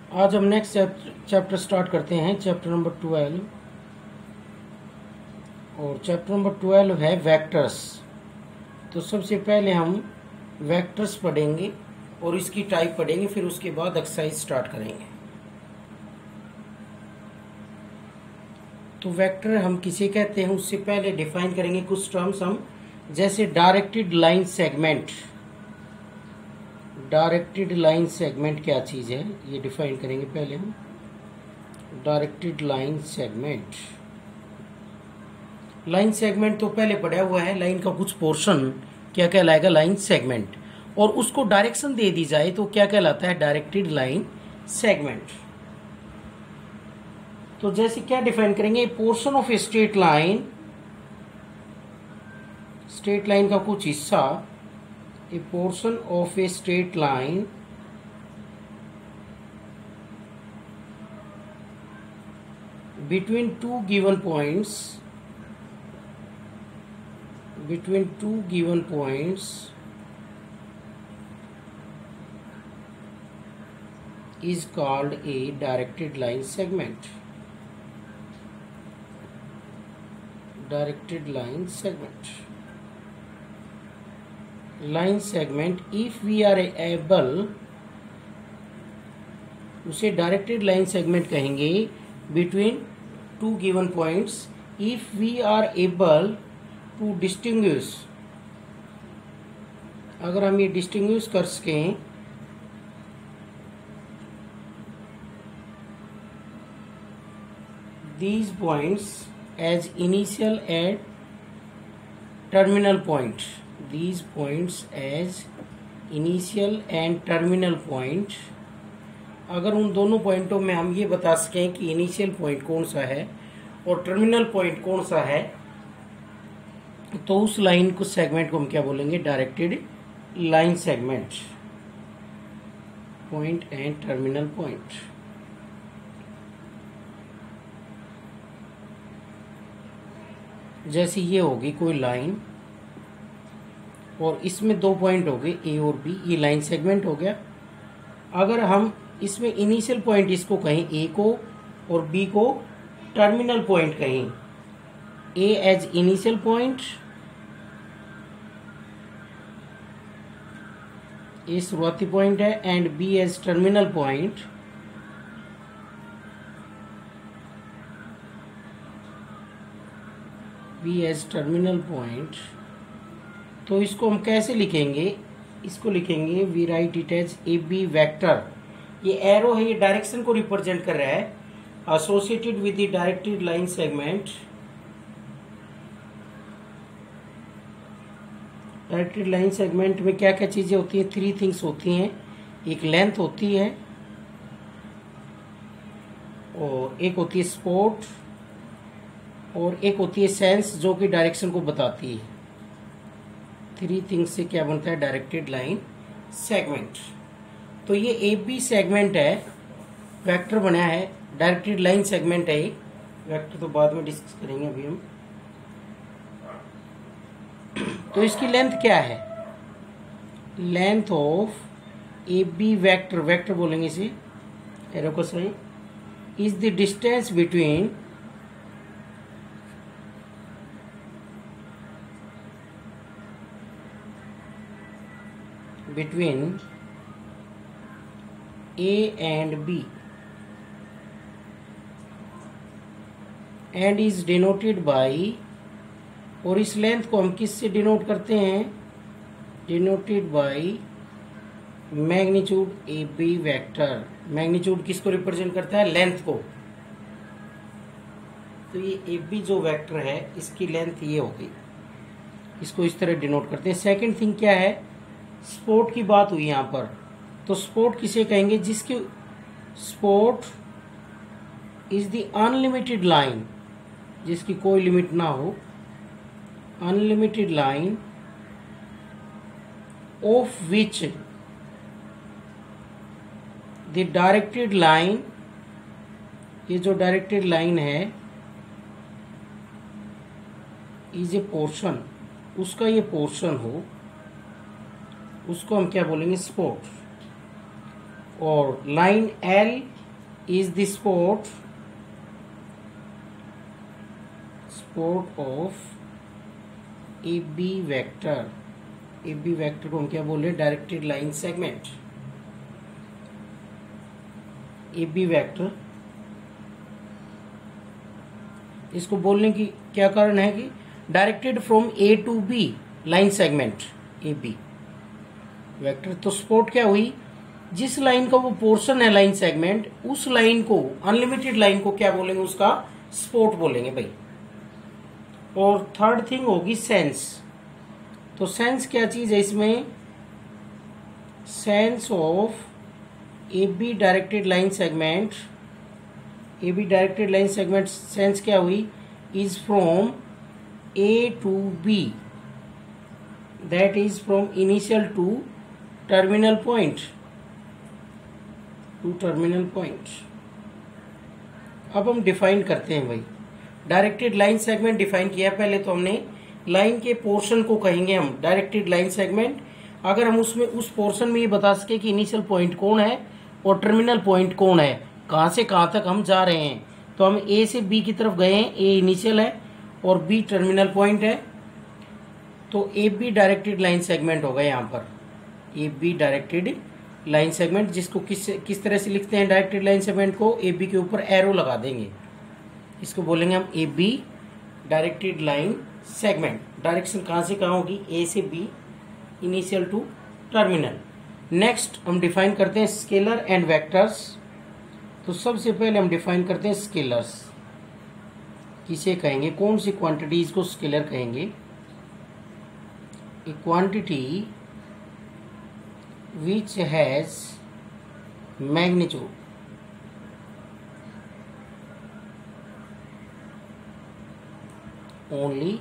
आज हम next chapter start करते हैं, चैप्टर नंबर 12। और चैप्टर नंबर 12 है वेक्टर्स। तो सबसे पहले हम वेक्टर्स पढ़ेंगे और इसकी टाइप पढ़ेंगे, फिर उसके बाद एक्सरसाइज स्टार्ट करेंगे। तो वेक्टर हम किसे कहते हैं उससे पहले डिफाइन करेंगे कुछ टर्म्स हम, जैसे directed line segment. Directed line segment क्या चीज़ है ये डिफाइन करेंगे पहले हम। Directed line segment, line segment तो पहले पढ़ा हुआ है। लाइन का कुछ पोर्शन क्या कहलाएगा, लाइन सेगमेंट, और उसको डायरेक्शन दे दी जाए तो क्या कहलाता है, डायरेक्टेड लाइन सेगमेंट। तो जैसे क्या डिफाइन करेंगे, portion of a straight line, straight line का कुछ हिस्सा, ए portion of a straight line between two given points is called a directed line segment. Directed line segment. Line segment, if we are able, उसे directed line segment कहेंगे between two given points if we are able to distinguish. अगर हम ये distinguish कर सकें these points as initial and terminal point, these points as initial and terminal point। अगर उन दोनों पॉइंटों में हम ये बता सकें कि इनिशियल पॉइंट कौन सा है और टर्मिनल पॉइंट कौन सा है, तो उस लाइन को सेगमेंट को हम क्या बोलेंगे, directed line segment. Point and terminal point. जैसे ये होगी कोई लाइन और इसमें दो पॉइंट हो गए ए और बी, ये लाइन सेगमेंट हो गया। अगर हम इसमें इनिशियल पॉइंट इसको कहें ए को और बी को टर्मिनल पॉइंट कहें, A as initial point, A शुरुआती पॉइंट है, and B as terminal point, B as terminal point. तो इसको हम कैसे लिखेंगे, इसको लिखेंगे we write it as A B vector. ये एरो है, ये डायरेक्शन को रिप्रेजेंट कर रहा है, associated with the directed line segment. Directed line segment में क्या क्या चीजें होती हैं, थ्री थिंग्स होती हैं। एक लेंथ होती है और एक होती है स्पॉट और एक होती है सेंस जो कि डायरेक्शन को बताती है। थ्री थिंग्स से क्या बनता है, डायरेक्टेड लाइन सेगमेंट। तो ये ए बी सेगमेंट है, वेक्टर बना है, डायरेक्टेड लाइन सेगमेंट है। वेक्टर तो बाद में डिस्कस करेंगे, अभी हम। तो इसकी लेंथ क्या है, length of A B vector, vector बोलेंगे इसे, एरो को सही, is the distance between A and B and is denoted by, और इस लेंथ को हम किससे डिनोट करते हैं, denoted by magnitude A B vector. Magnitude किसको रिप्रेजेंट करता है, लेंथ को। तो ये ए बी जो वेक्टर है इसकी लेंथ ये होगी, इसको इस तरह डिनोट करते हैं। सेकंड थिंग क्या है, स्पॉट की बात हुई यहाँ पर, तो स्पॉट किसे कहेंगे, जिसकी spot is the unlimited line, जिसकी कोई लिमिट ना हो, unlimited line of which the directed line, ये जो डायरेक्टेड लाइन है इज ए पोर्शन, उसका ये पोर्शन हो, उसको हम क्या बोलेंगे, स्पॉट। और line L is the spot of AB vector. AB vector को हम क्या बोल रहे हैं? Directed line segment. AB vector, इसको बोलने की क्या कारण है कि directed from A to B line segment AB vector. तो स्पॉट क्या हुई? जिस लाइन का वो पोर्शन है लाइन सेगमेंट, उस लाइन को, अनलिमिटेड लाइन को क्या बोलेंगे? उसका स्पॉट बोलेंगे भाई। और थर्ड थिंग होगी सेंस। तो सेंस क्या चीज है इसमें? Sense of AB directed line segment, AB directed line segment sense क्या हुई? Is from A to B, that is from initial to terminal point, to terminal point. अब हम डिफाइन करते हैं भाई। डायरेक्टेड लाइन सेगमेंट डिफाइन किया पहले, तो हमने लाइन के पोर्शन को कहेंगे हम डायरेक्टेड लाइन सेगमेंट। अगर हम उसमें उस पोर्शन में ये बता सके कि इनिशियल पॉइंट कौन है और टर्मिनल पॉइंट कौन है, कहाँ से कहाँ तक हम जा रहे हैं। तो हम A से B की तरफ गए हैं, A इनिशियल है और B टर्मिनल पॉइंट है, तो AB डायरेक्टेड लाइन सेगमेंट होगा यहाँ पर। AB डायरेक्टेड लाइन सेगमेंट, जिसको किस तरह से लिखते हैं डायरेक्टेड लाइन सेगमेंट को? AB के ऊपर एरो लगा देंगे, इसको बोलेंगे हम AB directed line segment. Direction कहाँ से कहाँ होगी? A से B, initial to terminal. Next हम डिफाइन करते हैं स्केलर एंड वेक्टर्स। तो सबसे पहले हम डिफाइन करते हैं स्केलर्स। किसे कहेंगे? कौन सी क्वांटिटीज को स्केलर कहेंगे? ए quantity which has magnitude only,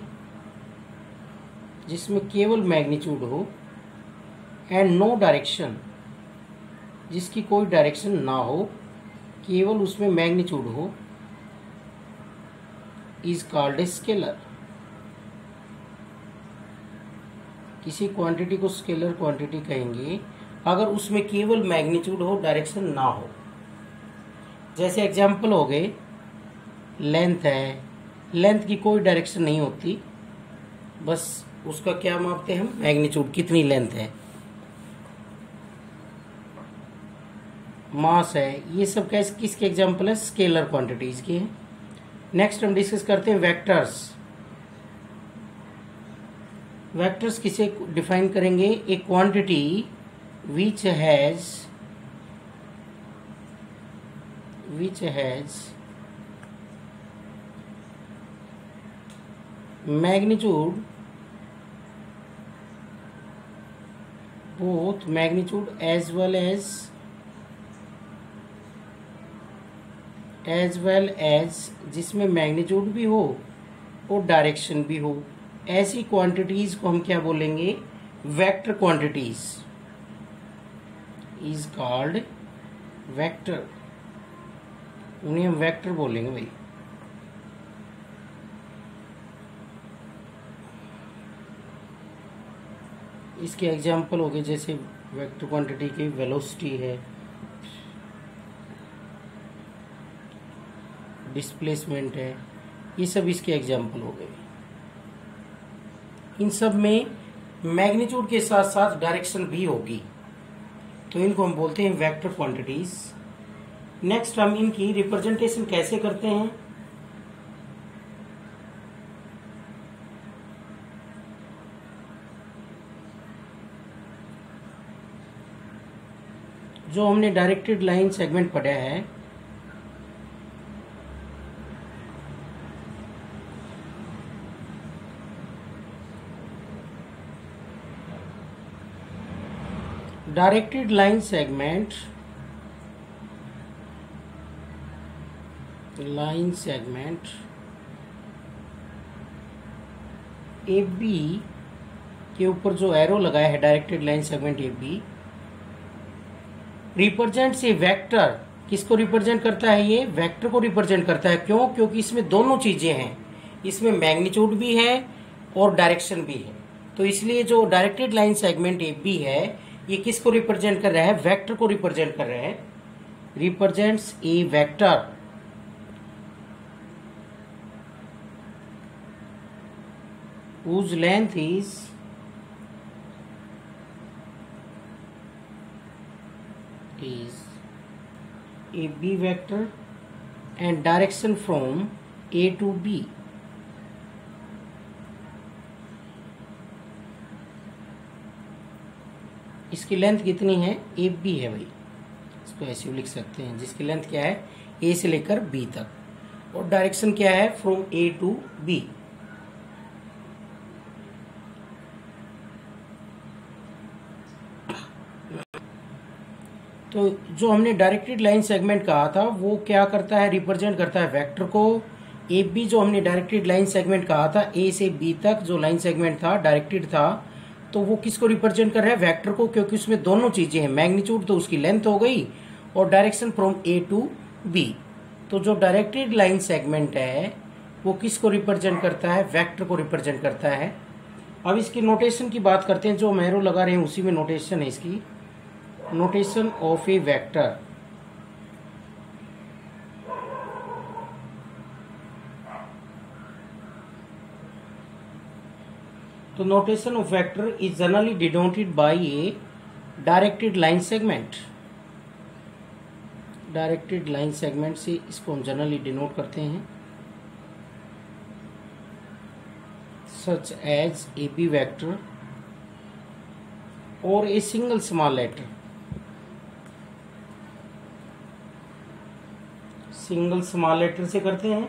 जिसमें केवल मैग्नीट्यूड हो, एंड नो डायरेक्शन, जिसकी कोई डायरेक्शन ना हो, केवल उसमें मैग्नीट्यूड हो, इज कॉल्ड ए स्केलर। किसी क्वांटिटी को स्केलर क्वांटिटी कहेंगे अगर उसमें केवल मैग्नीट्यूड हो, डायरेक्शन ना हो। जैसे एग्जांपल हो गए, लेंथ है, लेंथ की कोई डायरेक्शन नहीं होती, बस उसका क्या मापते हैं हम? मैग्नीट्यूड, कितनी लेंथ है। मास है, ये सब कैसे किसके एग्जांपल है? स्केलर क्वांटिटीज के हैं। नेक्स्ट हम डिस्कस करते हैं वेक्टर्स। वेक्टर्स किसे डिफाइन करेंगे? ए quantity which has magnitude, both magnitude as well as जिसमें मैग्नीट्यूड भी हो और डायरेक्शन भी हो, ऐसी क्वांटिटीज को हम क्या बोलेंगे? Vector quantities is called vector. उन्हें हम वेक्टर बोलेंगे भाई। इसके एग्जाम्पल हो गए, जैसे वेक्टर क्वांटिटी की वेलोसिटी है, डिस्प्लेसमेंट है, ये सब इसके एग्जाम्पल हो गए। इन सब में मैग्नीट्यूड के साथ साथ डायरेक्शन भी होगी, तो इनको हम बोलते हैं वेक्टर क्वांटिटीज। नेक्स्ट हम इनकी रिप्रेजेंटेशन कैसे करते हैं? जो हमने डायरेक्टेड लाइन सेगमेंट पढ़ा है, डायरेक्टेड लाइन सेगमेंट AB के ऊपर जो एरो लगाया है, directed line segment AB represents ए वेक्टर। किसको रिप्रेजेंट करता है? ये वेक्टर को रिप्रेजेंट करता है। क्यों? क्योंकि इसमें दोनों चीजें हैं, इसमें मैग्नीट्यूड भी है और डायरेक्शन भी है। तो इसलिए जो डायरेक्टेड लाइन सेगमेंट AB है, ये किसको रिप्रेजेंट कर रहा है? वेक्टर को रिप्रेजेंट कर रहा है। represents a vector whose length is a b vector and direction from a to b. इसकी लेंथ कितनी है, ए बी है भाई, इसको ऐसे लिख सकते हैं, जिसकी लेंथ क्या है ए से लेकर बी तक, और डायरेक्शन क्या है फ्रॉम ए टू बी। तो जो हमने डायरेक्टेड लाइन सेगमेंट कहा था वो क्या करता है, रिप्रेजेंट करता है वेक्टर को। ए बी जो हमने डायरेक्टेड लाइन सेगमेंट कहा था, ए से बी तक जो लाइन सेगमेंट था डायरेक्टेड था, तो वो किसको रिप्रेजेंट कर रहा है, वेक्टर को, क्योंकि उसमें दोनों चीजें हैं, मैग्नीट्यूड तो उसकी लेंथ हो गई और direction from A to B. तो जो डायरेक्टेड लाइन सेगमेंट है वो किसको रिप्रेजेंट करता है, वेक्टर को रिप्रेजेंट करता है। अब इसकी नोटेशन की बात करते हैं, जो हम एरो लगा रहे हैं उसी में नोटेशन है इसकी, नोटेशन ऑफ ए वेक्टर। तो notation of vector is generally denoted by a directed line segment. Directed line segment से इसको हम जनरली डिनोट करते हैं, such as A B vector और a single small letter. Single small letter से करते हैं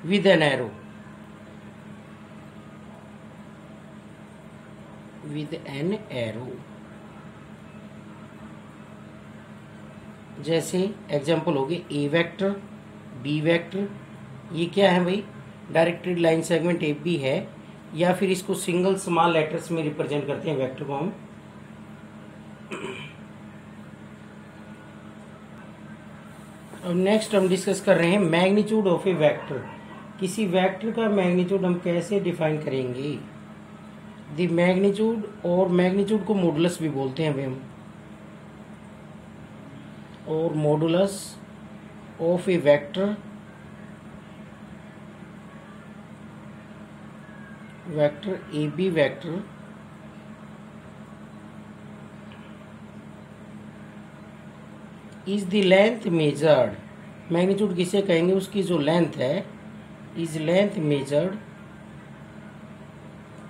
with an arrow, with an arrow. जैसे एग्जांपल हो गए ए वेक्टर, बी वेक्टर, ये क्या है भाई, directed line segment A B है, या फिर इसको सिंगल स्मॉल लेटर्स में रिप्रेजेंट करते हैं वेक्टर को हम। अब नेक्स्ट हम डिस्कस कर रहे हैं मैग्नीट्यूड ऑफ ए वेक्टर। किसी वेक्टर का मैग्नीट्यूड हम कैसे डिफाइन करेंगे, द मैग्नीट्यूड, और मैग्नीट्यूड को मॉडुलस भी बोलते हैं अभी हम, और modulus of A vector, vector A B vector is the length measured. Magnitude किसे कहेंगे, उसकी जो लेंथ है, इज लेंथ मेजर्ड,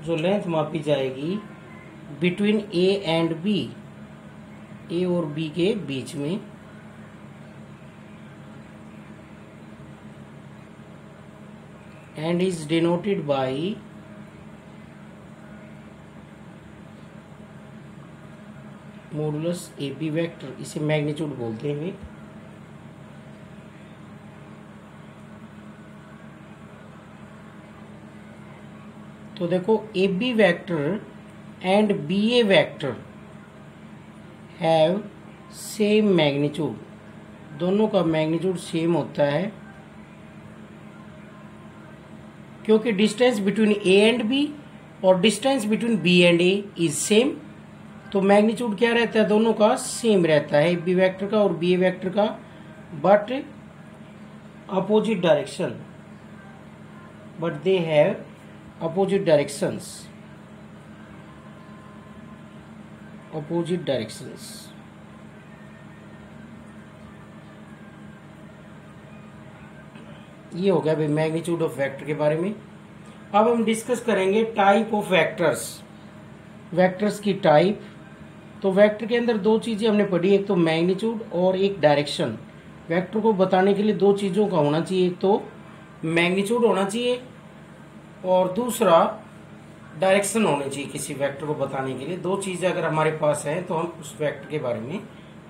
जो लेंथ मापी जाएगी between A and B, A और बी के बीच में, and is denoted by modulus A B vector. इसे मैग्नीट्यूड बोलते हैं। तो देखो A B vector and B A vector have same magnitude, दोनों का मैग्नीट्यूड सेम होता है, क्योंकि distance between A and B और distance between B and A is same. तो मैग्नीट्यूड क्या रहता है, दोनों का सेम रहता है, बी वेक्टर का और बी ए वेक्टर का, but opposite direction, but they have opposite directions, opposite directions. ये हो गया भाई मैग्नीट्यूड ऑफ वेक्टर के बारे में। अब हम डिस्कस करेंगे टाइप ऑफ वेक्टर्स, वेक्टर्स की टाइप। तो वेक्टर के अंदर दो चीजें हमने पढ़ी, एक तो मैग्नीट्यूड और एक डायरेक्शन। वेक्टर को बताने के लिए दो चीजों का होना चाहिए, एक तो मैग्नीट्यूड होना चाहिए और दूसरा डायरेक्शन होनी चाहिए किसी वेक्टर को बताने के लिए। दो चीजें अगर हमारे पास है तो हम उस वेक्टर के बारे में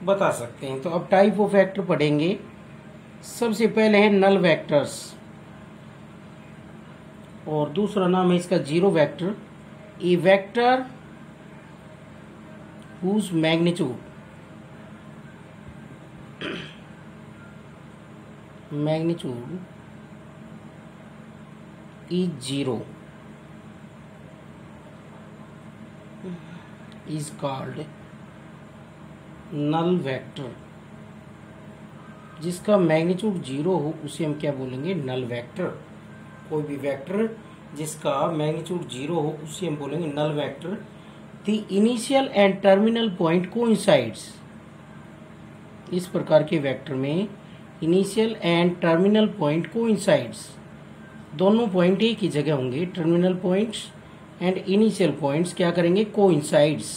बता सकते हैं। तो अब टाइप ऑफ वेक्टर पढ़ेंगे। सबसे पहले है नल वेक्टर्स, और दूसरा नाम है इसका zero vector. A vector whose magnitude is zero is called null vector। जिसका मैग्नीट्यूड 0 हो उसे हम क्या बोलेंगे, नल वेक्टर। कोई भी वेक्टर जिसका मैग्नीट्यूड 0 हो उसे हम बोलेंगे null vector. The initial and terminal point coincides. इस प्रकार के वेक्टर में initial and terminal point coincides, दोनों पॉइंट एक ही जगह होंगे। Terminal points and initial points क्या करेंगे, कोइंसाइड्स।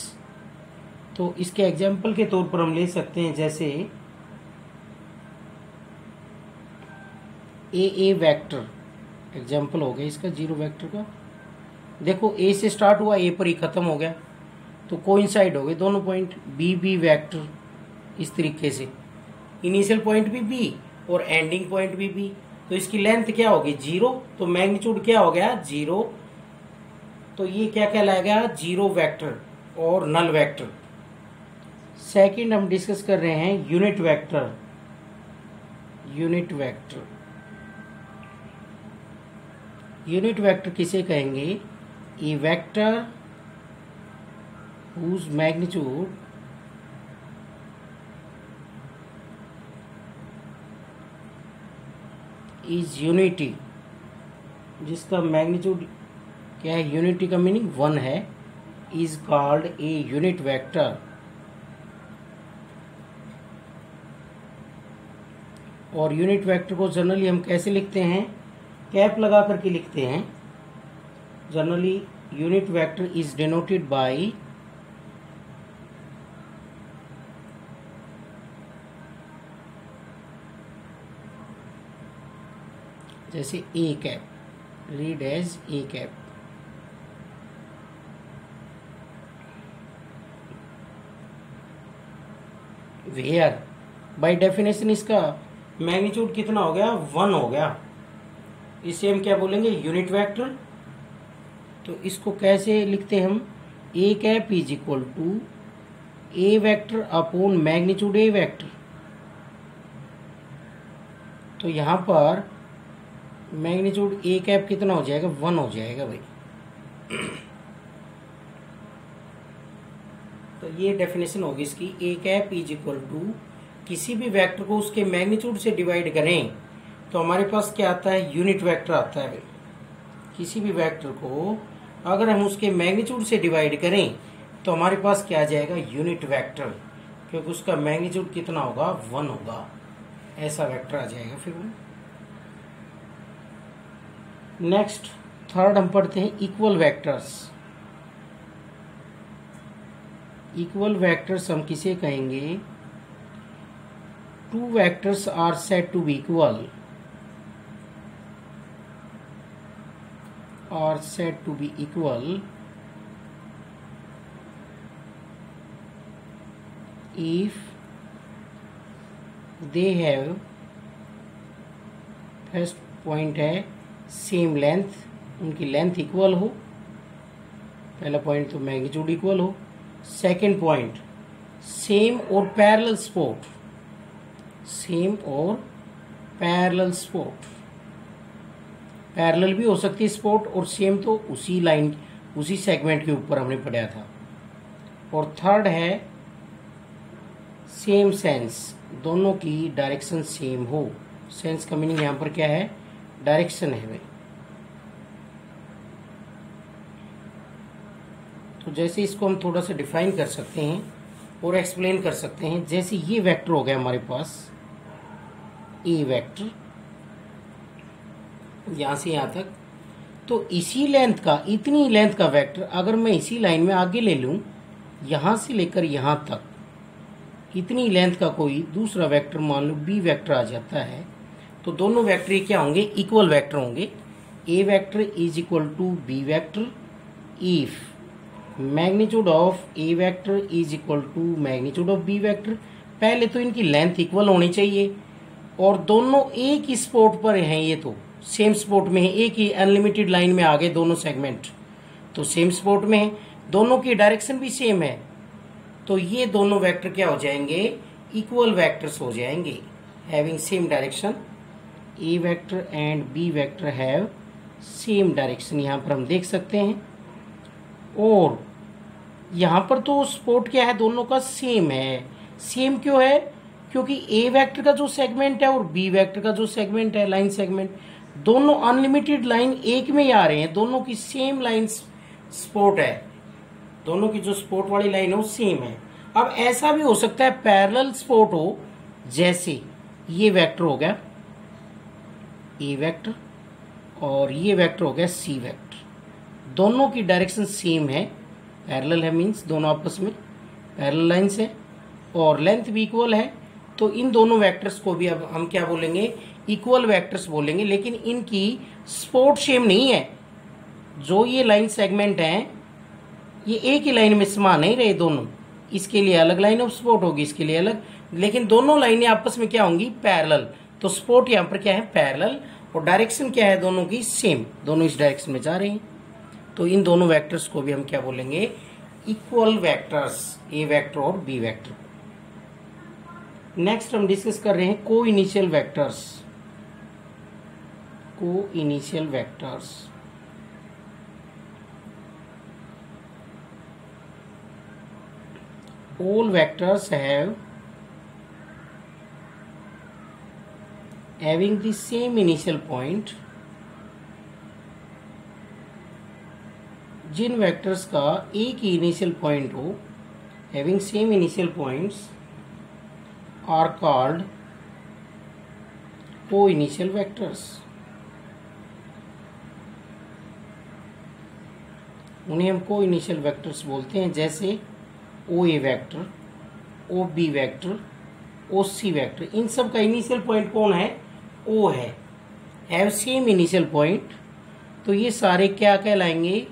तो इसके एग्जाम्पल के तौर पर हम ले सकते हैं, जैसे ए वेक्टर एग्जाम्पल हो गया इसका, 0 वेक्टर का। देखो ए से स्टार्ट हुआ, ए पर ही खत्म हो गया, तो कोइंसाइड हो गए दोनों पॉइंट। बी वेक्टर इस तरीके से, इनिशियल पॉइंट भी बी और एंडिंग पॉइंट भी बी, तो इसकी लेंथ क्या होगी, 0, तो मैग्नीट्यूड क्या हो गया, 0। तो ये क्या कहलाएगा, 0 वेक्टर और नल वेक्टर। सेकंड हम डिस्कस कर रहे हैं unit vector. Unit vector, unit vector किसे कहेंगे, a vector whose magnitude is unity, जिसका मैग्नीट्यूड क्या है, यूनिटी का मीनिंग 1 है, is called a unit vector. और यूनिट वेक्टर को जनरली हम कैसे लिखते हैं, कैप लगा करके लिखते हैं। Generally unit vector is denoted by जैसे A cap, read as A cap. Where by definition इसका मैग्नीट्यूड कितना हो गया, 1 हो गया, इसे हम क्या बोलेंगे, यूनिट वेक्टर। तो इसको कैसे लिखते हैं हम, A cap is equal to A vector upon magnitude A vector. तो यहां पर मैग्नीट्यूड ए कैप कितना हो जाएगा, 1 हो जाएगा भाई। तो ये डेफिनेशन होगी इसकी, ए कैप इज इक्वल टू, किसी भी वेक्टर को उसके मैग्नीट्यूड से डिवाइड करें तो हमारे पास क्या आता है, यूनिट वेक्टर आता है भाई। किसी भी वेक्टर को अगर हम उसके मैग्नीट्यूड से डिवाइड करें तो हमारे पास क्या आ जाएगा, यूनिट वेक्टर, क्योंकि उसका मैग्नीट्यूड कितना होगा, 1 होगा, ऐसा वेक्टर आ जाएगा फिर वो। नेक्स्ट थर्ड हम पढ़ते हैं इक्वल वेक्टर्स। इक्वल वेक्टर्स हम किसे कहेंगे, two vectors are said to be equal, are said to be equal if they have, first point है सेम लेंथ, उनकी लेंथ इक्वल हो, पहला पॉइंट तो मैग्नीट्यूड इक्वल हो। सेकंड पॉइंट सेम और पैरेलल सपोर्ट, सेम और पैरेलल सपोर्ट, पैरेलल भी हो सकती है सपोर्ट, और सेम तो उसी लाइन उसी सेगमेंट के ऊपर हमने पढ़ा था। और थर्ड है सेम सेंस, दोनों की डायरेक्शन सेम हो। सेंस का मीनिंग यहाँ पर क्या है, डायरेक्शन है भाई। तो जैसे इसको हम थोड़ा सा डिफाइन कर सकते हैं और एक्सप्लेन कर सकते हैं। जैसे ये वेक्टर हो गया हमारे पास ए वेक्टर, यहां से यहां तक, तो इसी लेंथ का, इतनी लेंथ का वेक्टर अगर मैं इसी लाइन में आगे ले लूं, यहां से लेकर यहां तक इतनी लेंथ का कोई दूसरा वेक्टर मान लो बी वेक्टर आ जाता है, तो दोनों वेक्टर क्या होंगे, इक्वल वेक्टर होंगे। A vector is equal to B vector if magnitude of A vector is equal to magnitude of B vector. पहले तो इनकी लेंथ इक्वल होनी चाहिए और दोनों एक ही स्पॉट पर हैं, ये तो सेम स्पॉट में है, एक ही अनलिमिटेड लाइन में आ गए दोनों सेगमेंट, तो सेम स्पॉट में है, दोनों की डायरेक्शन भी सेम है, तो ये दोनों वेक्टर क्या हो जाएंगे, इक्वल वेक्टर्स हो जाएंगे, having same direction. A vector and B vector have same direction, यहां पर हम देख सकते हैं। और यहां पर तो स्पॉट क्या है, दोनों का सेम है। सेम क्यों है, क्योंकि ए वेक्टर का जो सेगमेंट है और बी वेक्टर का जो सेगमेंट है, लाइन सेगमेंट, दोनों अनलिमिटेड लाइन एक में ही आ रहे हैं, दोनों की सेम लाइन सपोर्ट है, दोनों की जो सपोर्ट वाली लाइन है वो सेम है। अब ऐसा भी हो सकता है पैरेलल सपोर्ट हो, जैसे ये वेक्टर हो गया ए वेक्टर और ये वेक्टर हो गया सी वेक्टर, दोनों की डायरेक्शन सेम है, पैरेलल है मीन्स दोनों आपस में पैरेलल लाइंस है और लेंथ भी इक्वल है, तो इन दोनों वेक्टर्स को भी अब हम क्या बोलेंगे, इक्वल वेक्टर्स बोलेंगे। लेकिन इनकी सपोर्ट सेम नहीं है, जो ये लाइन सेगमेंट हैं ये एक ही लाइन में समा नहीं रहे दोनों, इसके लिए अलग लाइन ऑफ सपोर्ट होगी, इसके लिए अलग, लेकिन दोनों लाइनें आपस में क्या होंगी, पैरेलल। तो सपोर्ट यहाँ पर क्या है, पैरेलल, और डायरेक्शन क्या है दोनों की, सेम, दोनों इस डायरेक्शन में जा रही हैं। तो इन दोनों वेक्टर्स को भी हम क्या बोलेंगे, इक्वल वेक्टर्स, ए वेक्टर और बी वेक्टर। नेक्स्ट हम डिस्कस कर रहे हैं को इनिशियल वेक्टर्स। को initial vectors, all vectors having the same initial point, जिन वेक्टर्स का एक ही इनिशियल पॉइंट हो, having same initial points are called co-initial vectors। उन्हें हम को इनिशियल वेक्टर्स बोलते हैं, जैसे ओ A vector, O B vector, O C vector, इन सब का इनिशियल पॉइंट कौन है, ओ है, हैव सेम इनिशियल पॉइंट, तो ये सारे क्या कहलाएंगे,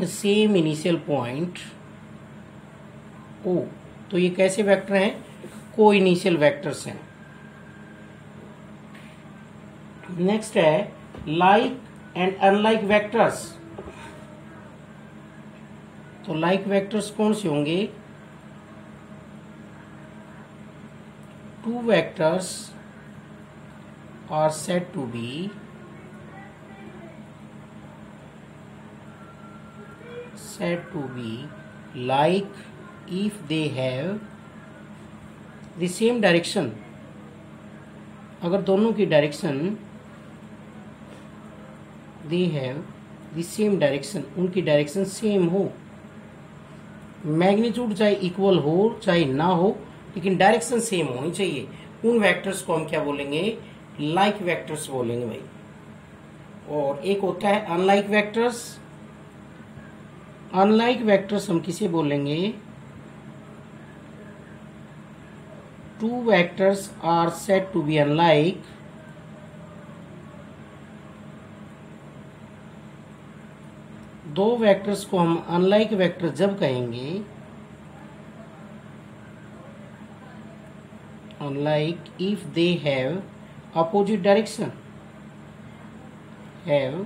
सेम इनिशियल पॉइंट ओ। तो ये कैसे वेक्टर हैं, को इनिशियल वेक्टर्स हैं। नेक्स्ट है लाइक एंड अनलाइक वेक्टर्स। तो लाइक वेक्टर्स कौन से होंगे, two vectors are said to be like if they have the same direction। अगर दोनों की direction, they have the same direction, उनकी डायरेक्शन सेम हो, मैग्नीट्यूड चाहे इक्वल हो चाहे ना हो, लेकिन डायरेक्शन सेम होनी चाहिए, उन वेक्टर्स को हम क्या बोलेंगे, लाइक वेक्टर्स बोलेंगे भाई। और एक होता है अनलाइक वेक्टर्स। अनलाइक वेक्टर्स हम किसे बोलेंगे, two vectors are said to be unlike दो वेक्टर्स को हम अनलाइक वेक्टर जब कहेंगे, unlike if they have opposite direction, have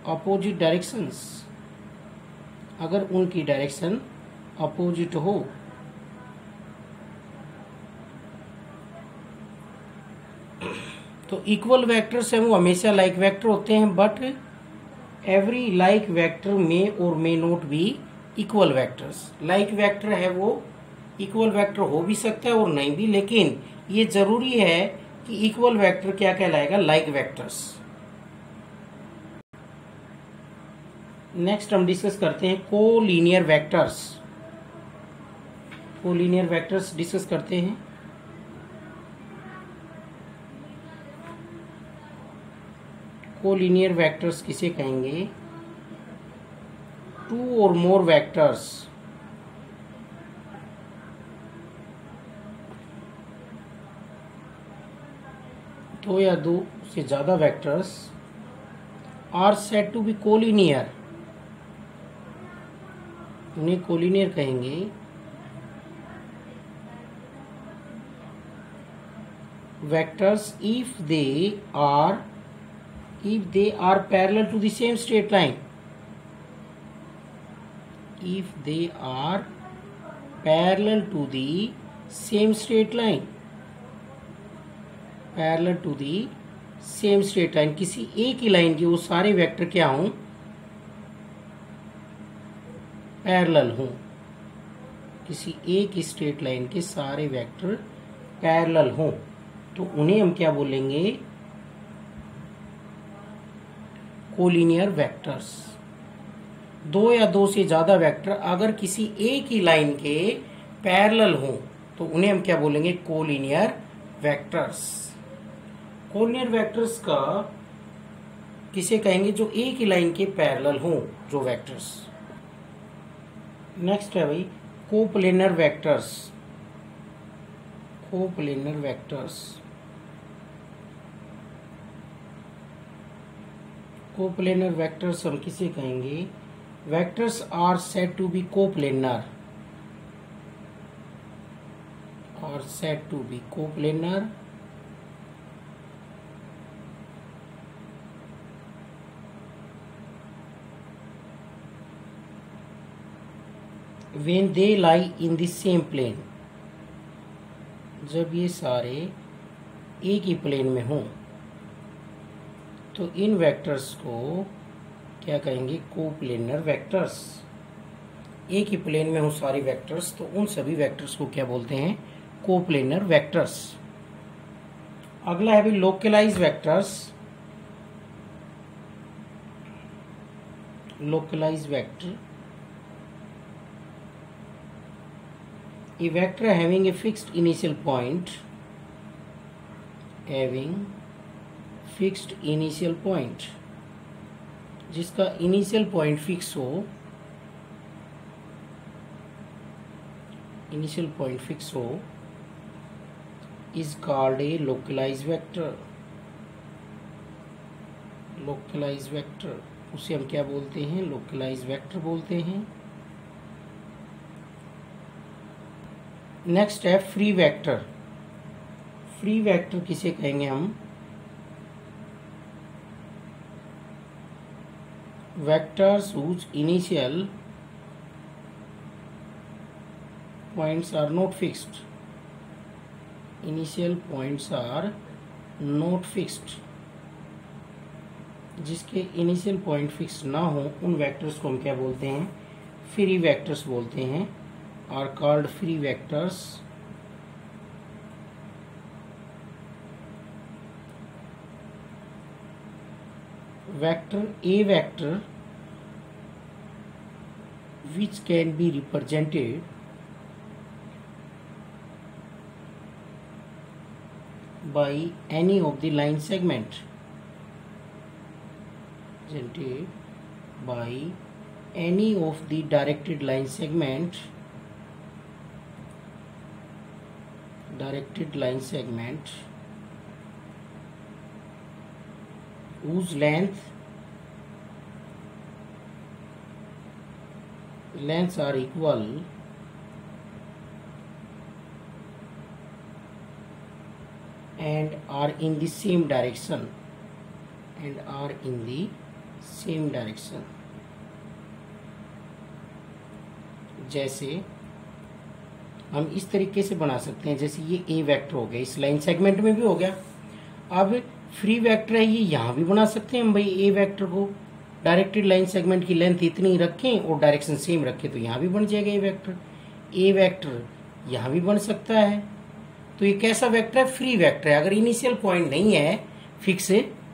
opposite directions, अगर उनकी डायरेक्शन अपोजिट हो। तो इक्वल वेक्टर्स हैं वो हमेशा लाइक वेक्टर होते हैं, बट एवरी लाइक वेक्टर में और may not be equal vectors. Like vector है वो इक्वल वेक्टर हो भी सकता है और नहीं भी, लेकिन ये जरूरी है कि इक्वल वेक्टर क्या कहलाएगा, लाइक वेक्टर्स। नेक्स्ट हम डिस्कस करते हैं collinear vectors. Collinear vectors discuss करते हैं। कोलिनियर वेक्टर्स किसे कहेंगे, टू और मोर वेक्टर्स, दो या दो से ज्यादा vectors are said to be collinear, उन्हें कोलिनियर कहेंगे। Vectors if they are parallel to the same straight line, if they are parallel to the same straight line, parallel to the same straight line, किसी एक ही line की वो सारे vector क्या हों, parallel हों, किसी एक स्ट्रेट लाइन के सारे वेक्टर पैरेलल हों तो उन्हें हम क्या बोलेंगे, कोलिनियर वेक्टर्स। दो या दो से ज्यादा वेक्टर अगर किसी एक ही लाइन के पैरेलल हों तो उन्हें हम क्या बोलेंगे, कोलिनियर वेक्टर्स। कोलिनियर वेक्टर्स का किसे कहेंगे, जो एक ही लाइन के पैरेलल हों जो वेक्टर्स। नेक्स्ट है भाई coplanar vectors. Coplanar vectors, coplanar vectors हम किसे कहेंगे, vectors are said to be coplanar, are said to be coplanar when they lie in the same plane, जब ये सारे एक ही प्लेन में हों तो इन वेक्टर्स को क्या कहेंगे, कोप्लेनर वेक्टर्स। एक ही प्लेन में हो सारी वेक्टर्स तो उन सभी वेक्टर्स को क्या बोलते हैं, कोप्लेनर वेक्टर्स। अगला है भी localise vectors. Localise vector, a vector having a fixed initial point, having fixed initial point, जिसका इनिशियल पॉइंट फिक्स हो, इनिशियल पॉइंट फिक्स हो, is called a localized vector। Localise vector उसे हम क्या बोलते हैं, लोकलाइज वेक्टर बोलते हैं। नेक्स्ट है फ्री वेक्टर। फ्री वेक्टर किसे कहेंगे हम, vectors whose initial points are not fixed, initial points are not fixed, जिसके इनिशियल पॉइंट फिक्स ना हो उन वेक्टर्स को हम क्या बोलते हैं, फ्री वेक्टर्स बोलते हैं, are called free vectors. Vector, A vector which can be represented by any of the line segment, represented by any of the directed line segment, directed line segment whose lengths are equal and are in the same direction, and are in the same direction। जैसे हम इस तरीके से बना सकते हैं, जैसे ये ए वेक्टर हो गया, इस लाइन सेगमेंट में भी हो गया। अब फ्री वेक्टर है, ये यहाँ भी बना सकते हैं हम भाई, ए वेक्टर को डायरेक्टेड लाइन सेगमेंट की लेंथ इतनी रखें और डायरेक्शन सेम रखें तो यहाँ भी बन जाएगा ए वेक्टर। ए वेक्टर यहाँ भी बन सकता है, तो ये कैसा वेक्टर है, फ्री वेक्टर है। अगर इनिशियल पॉइंट नहीं है फिक्स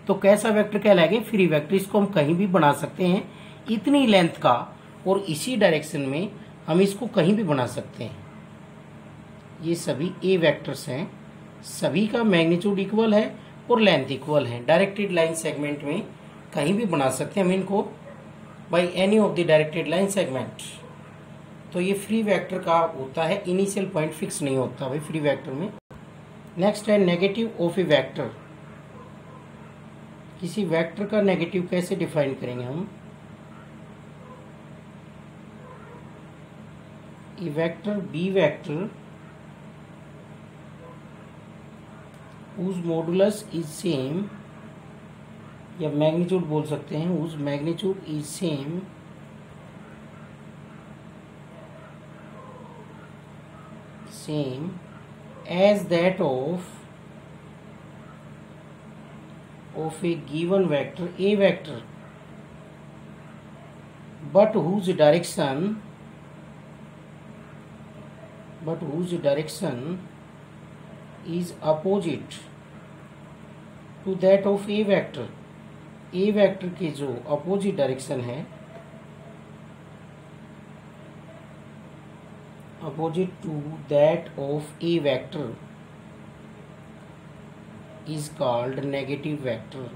तो कैसा वेक्टर कहलाएगा, फ्री वेक्टर। इसको हम कहीं भी बना सकते हैं इतनी लेंथ का, और इसी डायरेक्शन में हम इसको कहीं भी बना सकते हैं। ये सभी ए वेक्टर्स हैं, सभी का मैग्नीट्यूड इक्वल है और लेंथ इक्वल है। डायरेक्टेड लाइन सेगमेंट में कहीं भी बना सकते हैं हम इनको, by any of the directed line segment. तो ये फ्री वेक्टर का होता है, इनिशियल पॉइंट फिक्स नहीं होता भाई फ्री वेक्टर में। नेक्स्ट है नेगेटिव ऑफ ए वेक्टर। किसी वेक्टर का नेगेटिव कैसे डिफाइन करेंगे हम, A vector B vector whose modulus is same, या मैग्नीट्यूड बोल सकते हैं, whose magnitude is same as that of a given vector a vector, but whose direction but whose direction is opposite to that of a vector. a vector की जो opposite direction है, opposite to that of A vector is called negative vector.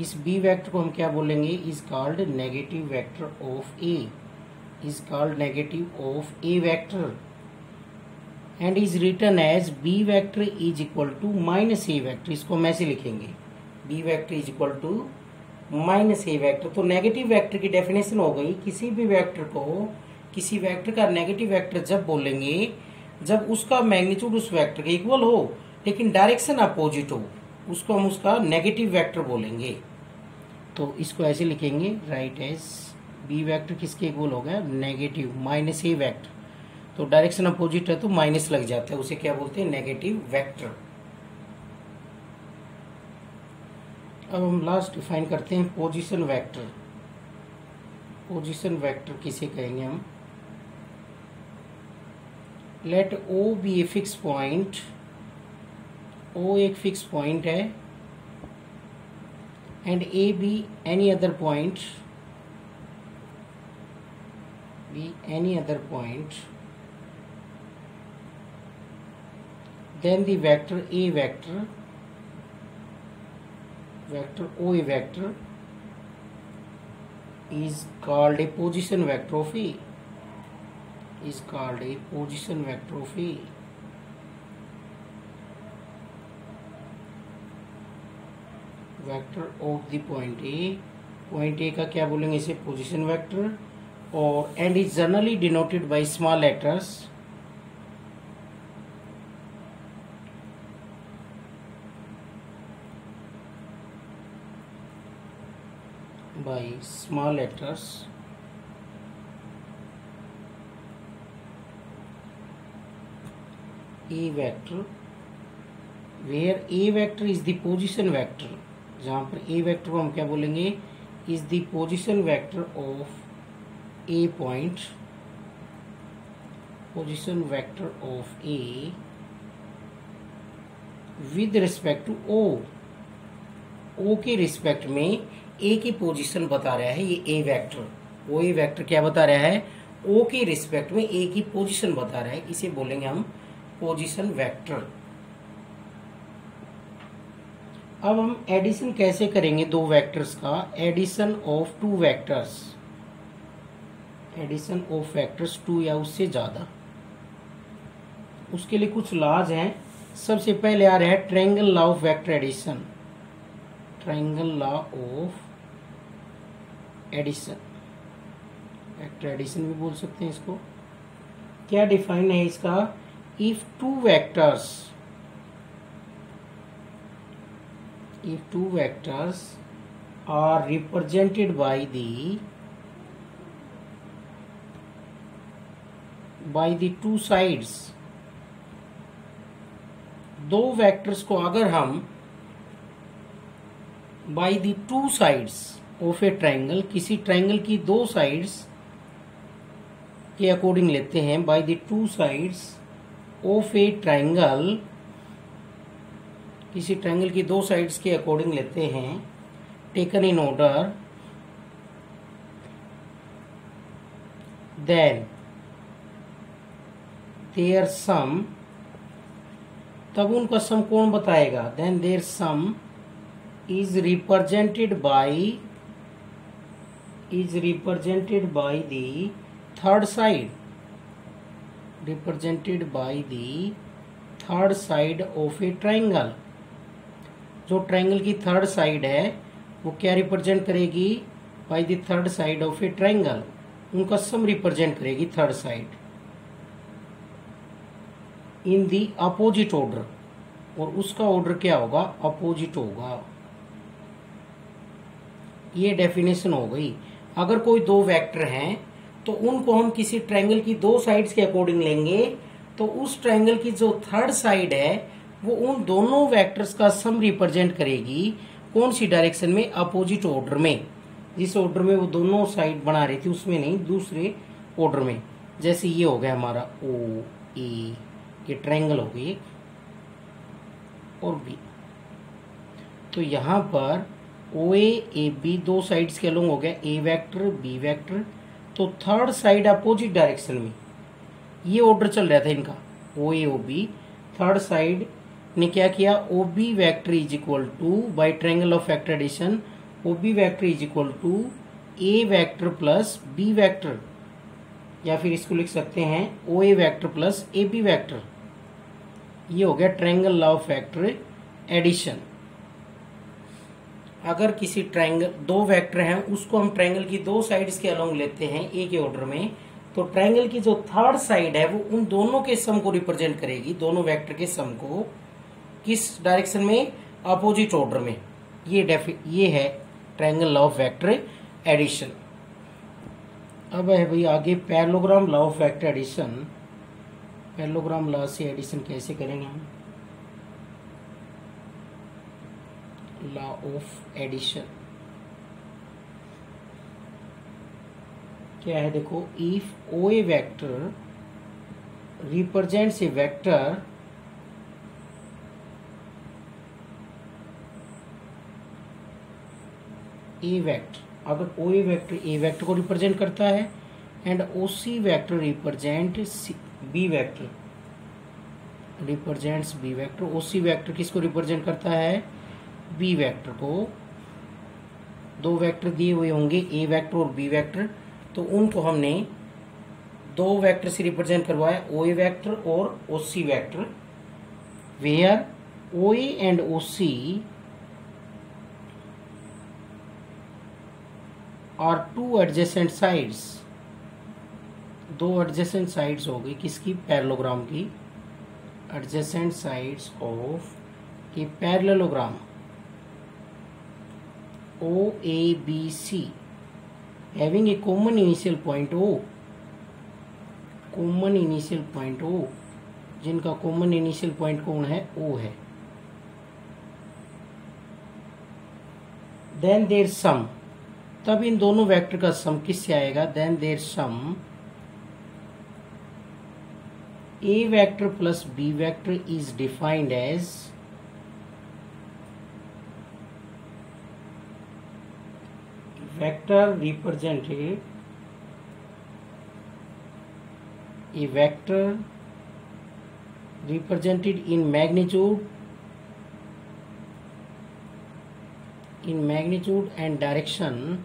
इस B vector को हम क्या बोलेंगे? Is called negative vector of A, is called negative of A vector and is written as B vector is equal to minus A vector. इसको हम ऐसे लिखेंगे, B vector is equal to minus A vector. तो negative vector की definition हो गई, किसी भी वेक्टर को, किसी वेक्टर का नेगेटिव वेक्टर जब बोलेंगे जब उसका मैग्नीट्यूड उस वेक्टर के इक्वल हो लेकिन डायरेक्शन अपोजिट हो, उसको हम उसका नेगेटिव वेक्टर बोलेंगे. तो इसको ऐसे लिखेंगे, राइट एज बी वेक्टर किसके इक्वल हो गया? Negative minus A vector. तो डायरेक्शन अपोजिट है तो माइनस लग जाता है, उसे क्या बोलते हैं? Negative vector. अब हम लास्ट डिफाइन करते हैं पोजीशन वेक्टर. पोजीशन वेक्टर किसे कहेंगे हम? Let O be a fix point. O एक फिक्स पॉइंट है and A be any other point, be any other point, then the vector A vector, vector O A vector is called a position vector of A, is called a position vector of A. Vector of the point A, point A का क्या बोलेंगे? इसे position vector. और and is generally denoted by small letters, by small letters A vector, where A vector is the position vector. जहाँ पर A vector को हम क्या बोलेंगे? is the position vector of A point, position vector of A with respect to O. O के respect में ए की position बता रहा है ये ए वेक्टर. ओ ए वेक्टर क्या बता रहा है? ओ के रिस्पेक्ट में ए की पोजीशन बता रहा है, इसे बोलेंगे हम पोजीशन वेक्टर. अब हम एडिशन कैसे करेंगे दो वेक्टर्स का? Addition of two vectors, addition of vectors two या उससे ज्यादा. उसके लिए कुछ लॉज हैं. सबसे पहले आ रहा है triangle law of vector addition. Triangle law of addition, vector addition भी बोल सकते हैं इसको. क्या डिफाइन है इसका? If two vectors are represented by the two sides. दो वेक्टर्स को अगर हम by the two sides of a triangle, किसी ट्रायंगल की दो साइड्स के अकॉर्डिंग लेते हैं, by the two sides of a triangle, किसी ट्रायंगल की दो साइड्स के अकॉर्डिंग लेते हैं, taken in order, then there sum, तब उनका सम कौन बताएगा? Then there sum is represented by the third side, represented by the third side of a triangle. जो ट्रायंगल की थर्ड साइड है वो क्या रिप्रेजेंट करेगी? By the third side of a triangle. उनका सम रिप्रेजेंट करेगी third side in the opposite order. और उसका ऑर्डर क्या होगा? अपोजिट होगा. ये डेफिनेशन हो गई. अगर कोई दो वेक्टर हैं तो उनको हम किसी ट्रायंगल की दो साइड्स के अकॉर्डिंग लेंगे, तो उस ट्रायंगल की जो थर्ड साइड है वो उन दोनों वेक्टर्स का सम रिप्रेजेंट करेगी. कौन सी डायरेक्शन में? अपोजिट ऑर्डर में. जिस ऑर्डर में वो दोनों साइड बना रही थी उसमें नहीं, दूसरे ऑर्डर में. जैसे ये हो गया हमारा O, ए, ये ट्रायंगल हो गई और बी। तो यहाँ पर ओ ए बी दो साइड्स के अलोंग हो गया ए वेक्टर बी वेक्टर। तो थर्ड साइड अपोजिट डायरेक्शन में ये ऑर्डर चल रहा था इनका, O A O B. Third side ने क्या किया, O B vector is equal to by triangle of vector addition O B vector is equal to A vector plus B vector, या फिर इसको लिख सकते हैं O A vector plus A B vector. ये हो गया triangle law of vector addition. अगर किसी ट्रायंगल दो वेक्टर हैं उसको हम ट्रायंगल की दो साइड्स के अलोंग लेते हैं ए के ऑर्डर में, तो ट्रायंगल की जो थर्ड साइड है वो उन दोनों के सम को रिप्रेजेंट करेगी, दोनों वेक्टर के सम को किस डायरेक्शन में, अपोजिट ऑर्डर में। ये है triangle law of vector addition. अब है भाई आगे parallelogram law of vector addition. Parallelogram law से एडिशन कैसे करेंगे हम, लॉ ऑफ एडिशन क्या है देखो, if O A vector represents A vector A vector, अगर ओ ए वेक्टर को रिप्रेजेंट करता है and O C vector represent B vector, represents B vector, O C vector किसको रिप्रेजेंट करता है, बी वेक्टर को। दो वेक्टर दिए हुए होंगे ए वेक्टर और बी वेक्टर, तो उनको हमने दो वेक्टर से रिप्रेजेंट करवाया, ओ ए वेक्टर और O C vector, where O A and O C are two adjacent sides. दो एडजेसेंट साइड्स हो गई किसकी, पैरेललोग्राम की, adjacent sides of a parallelogram O A B C having a common initial point O, common initial point O, जिनका common initial point कौन है, ओ है। Then there sum, तब इन दोनों वेक्टर का सम किससे आएगा, then there sum A vector plus B vector is defined as vector represented, a vector represented in magnitude and direction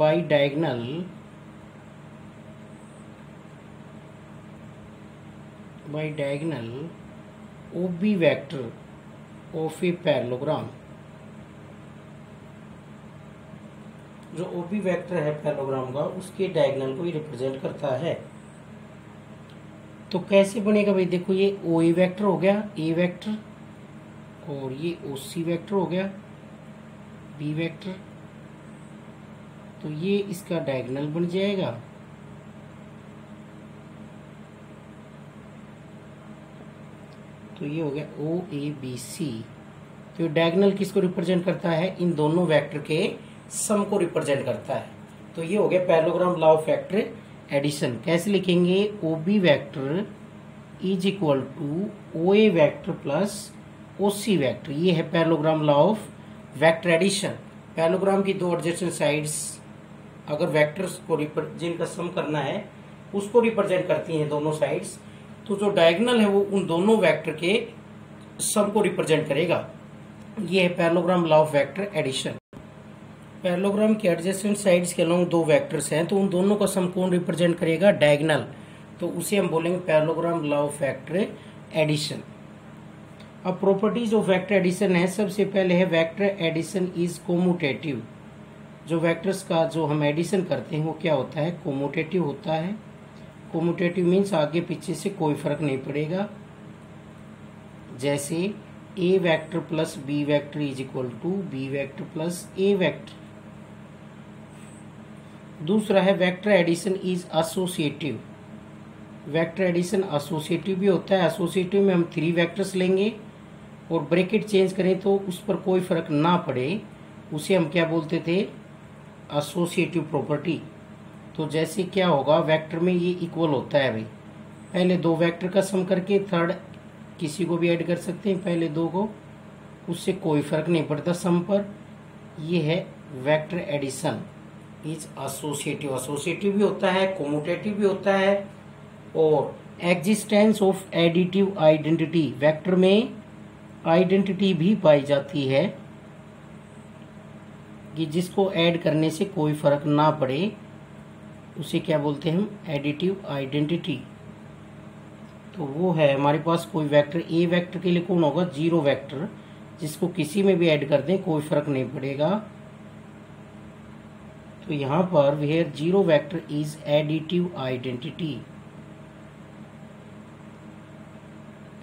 by diagonal OB vector of a parallelogram. जो ओबी vector है parallelogram का उसके diagonal को ही represent करता है। तो कैसे बनेगा भाई, देखो ये ओ ए वेक्टर हो गया ए वेक्टर, और ये ओ सी वेक्टर हो गया बी वेक्टर, तो ये इसका डायगोनल बन जाएगा। तो ये हो गया ओ ए बी सी। तो डायगोनल किसको रिप्रेजेंट करता है, इन दोनों वेक्टर के सम को रिप्रेजेंट करता है। तो ये हो गया parallelogram law of vector addition. कैसे लिखेंगे, O B vector is equal to O A vector plus O C vector. ये है parallelogram law of vector addition. Parallelogram की दो एडजेसेंट साइड्स अगर वेक्टर्स को जिनका सम करना है उसको रिप्रेजेंट करती हैं दोनों साइड्स, तो जो डायगोनल है वो उन दोनों वेक्टर के सम को रिप्रेजेंट करेगा। ये है parallelogram law of vector addition. Parallelogram के एडजेसेंट साइड्स के अलोंग दो वेक्टर्स हैं, तो उन दोनों का सम कौन रिप्रेजेंट करेगा, डायगोनल। तो उसे हम बोलेंगे parallelogram law of vector addition. अब प्रॉपर्टीज ऑफ वेक्टर एडिशन है, सबसे पहले है वेक्टर एडिशन इज कोम्यूटेटिव। जो वेक्टर्स का जो हम एडिशन करते हैं वो क्या होता है, कोम्यूटेटिव होता है। कोम्यूटेटिव मीन्स आगे पीछे से कोई फर्क नहीं पड़ेगा। जैसे A vector plus B vector is equal to B vector plus A vector. दूसरा है vector addition is associative. Vector addition associative भी होता है। एसोसिएटिव में हम 3 वेक्टर्स लेंगे और ब्रैकेट चेंज करें तो उस पर कोई फर्क ना पड़े, उसे हम क्या बोलते थे, एसोसिएटिव प्रॉपर्टी। तो जैसे क्या होगा, वेक्टर में ये इक्वल होता है भाई, पहले दो वेक्टर का सम करके थर्ड किसी को भी ऐड कर सकते हैं, पहले दो को, उससे कोई फर्क नहीं पड़ता सम पर। ये है vector addition is associative. Associative भी होता है, कोम्यूटेटिव भी होता है। और existence of additive identity, vector में आइडेंटिटी भी पाई जाती है कि जिसको ऐड करने से कोई फर्क ना पड़े, उसे क्या बोलते हैं हम, एडिटिव आइडेंटिटी। तो वो है हमारे पास कोई वेक्टर, ए वेक्टर के लिए कौन होगा, जीरो वेक्टर, जिसको किसी में भी ऐड कर दें कोई फर्क नहीं पड़ेगा। तो यहाँ पर where zero vector is additive identity.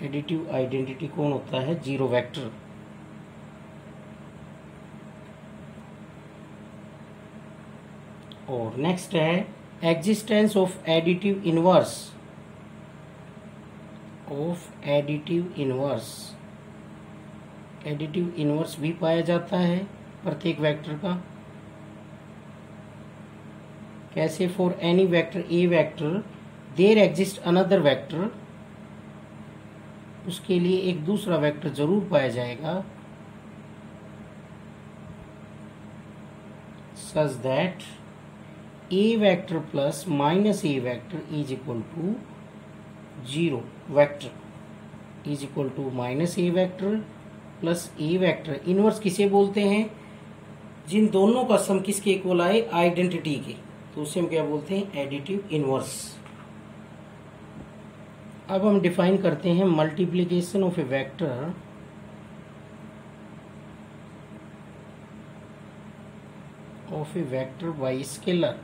Additive identity कौन होता है, जीरो वेक्टर। और नेक्स्ट है existence of additive inverse. Additive inverse भी पाया जाता है प्रत्येक वेक्टर का। कैसे, for any vector A vector there exist another vector, उसके लिए एक दूसरा वेक्टर जरूर पाया जाएगा, such that A vector plus minus A vector is equal to zero vector is equal to minus A vector plus A vector. Inverse किसे बोलते हैं, जिन दोनों का सम किसके इक्वल आए, आइडेंटिटी के, तो उसे हम क्या बोलते हैं, एडिटिव इनवर्स। अब हम डिफाइन करते हैं multiplication of A vector by scalar.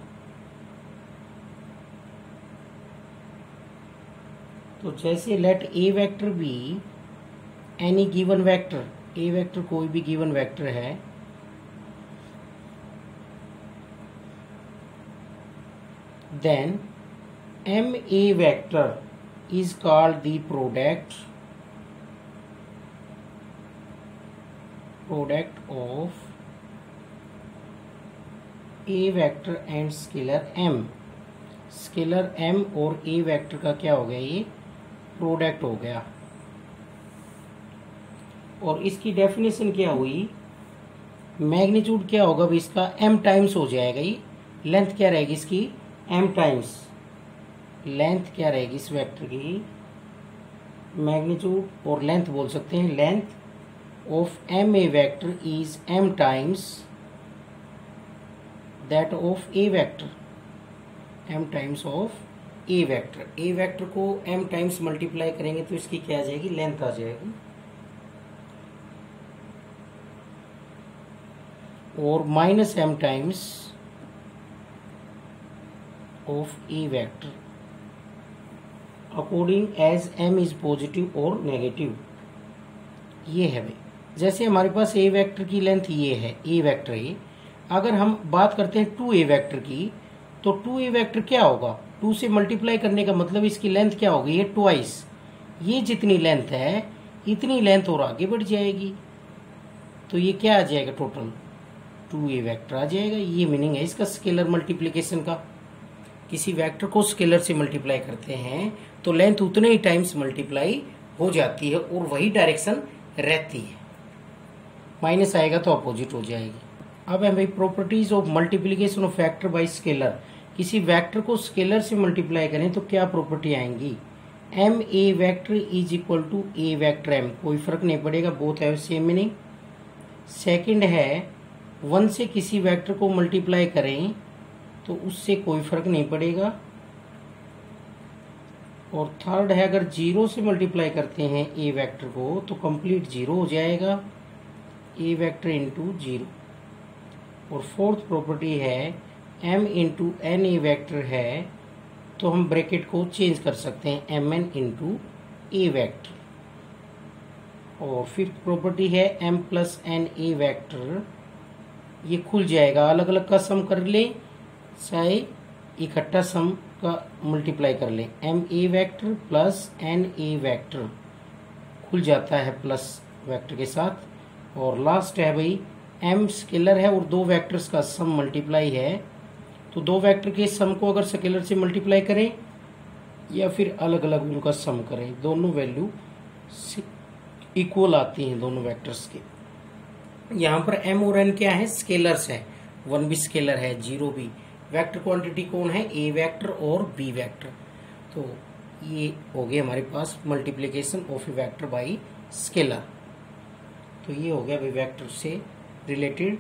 तो जैसे let A vector be any given vector, A vector कोई भी गिवन वेक्टर है, then m A vector is called the product of a vector and scalar m। Scalar m और a vector का क्या हो गया, ये प्रोडक्ट हो गया। और इसकी डेफिनेशन क्या हुई, मैग्नीट्यूड क्या होगा भी इसका, m टाइम्स हो जाएगा। ये लेंथ क्या रहेगी इसकी, m टाइम्स। लेंथ क्या रहेगी इस वेक्टर की, मैग्नीट्यूड और लेंथ बोल सकते हैं, length of m A vector is m times that of A vector, m times of A vector. A vector को m टाइम्स मल्टीप्लाई करेंगे तो इसकी क्या आ जाएगी, लेंथ आ जाएगी। और minus m times of A vector according as m is positive और नेगेटिव। ये है भाई, जैसे हमारे पास ए वेक्टर की लेंथ ये है, ए वेक्टर ये, अगर हम बात करते हैं 2a वेक्टर की, तो 2a वेक्टर क्या होगा, 2 से मल्टीप्लाई करने का मतलब इसकी लेंथ क्या होगी, ये ट्वाइस, ये जितनी लेंथ है इतनी लेंथ और आगे बढ़ जाएगी। तो ये क्या आ जाएगा, टोटल 2a वेक्टर आ जाएगा। ये मीनिंग है इसका स्केलर मल्टीप्लिकेशन का। किसी वेक्टर को स्केलर से मल्टीप्लाई करते हैं तो लेंथ उतने ही टाइम्स मल्टीप्लाई हो जाती है और वही डायरेक्शन रहती है, माइनस आएगा तो अपोजिट हो जाएगी। अब है भाई properties of multiplication of vector by scalar. किसी वेक्टर को स्केलर से मल्टीप्लाई करें तो क्या प्रॉपर्टी आएंगी, m A vector is equal to A vector m, कोई फर्क नहीं पड़ेगा, बोथ है सेम मीनिंग। सेकंड है 1 से किसी वेक्टर को मल्टीप्लाई करें तो उससे कोई फर्क नहीं पड़ेगा। और थर्ड है अगर 0 से मल्टीप्लाई करते हैं ए वेक्टर को तो कंप्लीट 0 हो जाएगा, ए वेक्टर इंटू 0। और फोर्थ प्रॉपर्टी है m into n A vector है तो हम ब्रैकेट को चेंज कर सकते हैं mn इंटू ए वेक्टर। और फिफ्थ प्रॉपर्टी है m plus n A vector, ये खुल जाएगा, अलग अलग का सम कर ले चाहे इकट्ठा सम का मल्टीप्लाई कर ले, m A vector plus n A vector खुल जाता है प्लस वेक्टर के साथ। और लास्ट है भाई m स्केलर है और दो वेक्टर्स का सम मल्टीप्लाई है, तो दो वेक्टर के सम को अगर स्केलर से मल्टीप्लाई करें या फिर अलग अलग उनका सम करें, दोनों वैल्यू इक्वल आती हैं दोनों वेक्टर्स के। यहाँ पर m और n क्या है, स्केलर्स है, 1 भी स्केलर है, 0 भी। वेक्टर क्वांटिटी कौन है, a वेक्टर और b वेक्टर। तो ये हो गया हमारे पास multiplication of A vector by scalar. तो ये हो गया भाई वेक्टर से रिलेटेड